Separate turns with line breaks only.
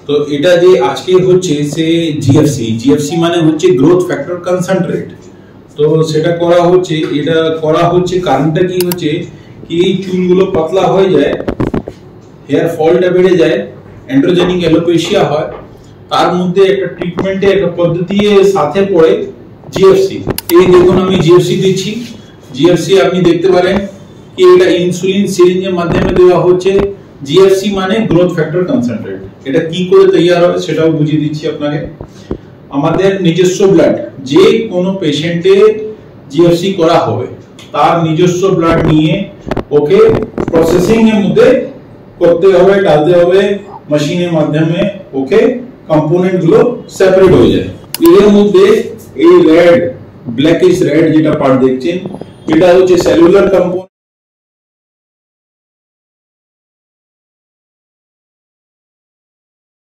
তো এটা যে আজকে হচ্ছে সে জিএফসি মানে হচ্ছে গ্রোথ ফ্যাক্টর কনসেন্ট্রেট। তো সেটা করা হচ্ছে, এটা করা হচ্ছে কারণটা কি হচ্ছে কি এই চুলগুলো পাতলা হয়ে যায়, হেয়ার ফলটা বেড়ে যায়, অ্যান্ড্রোজেনিক অ্যালোপেশিয়া হয়, তার মধ্যে একটা ট্রিটমেন্টে একটা পদ্ধতি সাথে পড়ে জিএফসি। এই দেখুন আমি জিএফসি দিচ্ছি। জিএফসি আপনি দেখতে পারেন কি এটা ইনসুলিন সিরিঞ্জের মাধ্যমে দেওয়া হচ্ছে। জিএফসি মানে গ্রোথ ফ্যাক্টর কনসেন্ট্রেট। এটা কি করে তৈরি হবে সেটাও বুঝিয়ে দিচ্ছি আপনাকে। আমাদের নিজস্ব ব্লাড, যে কোনো পেশেন্টে জিএফসি করা হবে তার নিজস্ব ব্লাড নিয়ে ওকে প্রসেসিং এর মধ্যে করতে হবে, ডালতে হবে মেশিনের মাধ্যমে, ওকে কম্পোনেন্ট গুলো সেপারেট হয়ে যায়। এর মধ্যে এই রেড ব্ল্যাকিশ রেড যেটা পার্ট দেখছেন এটা হচ্ছে সেলুলার কম্পোনেন্ট।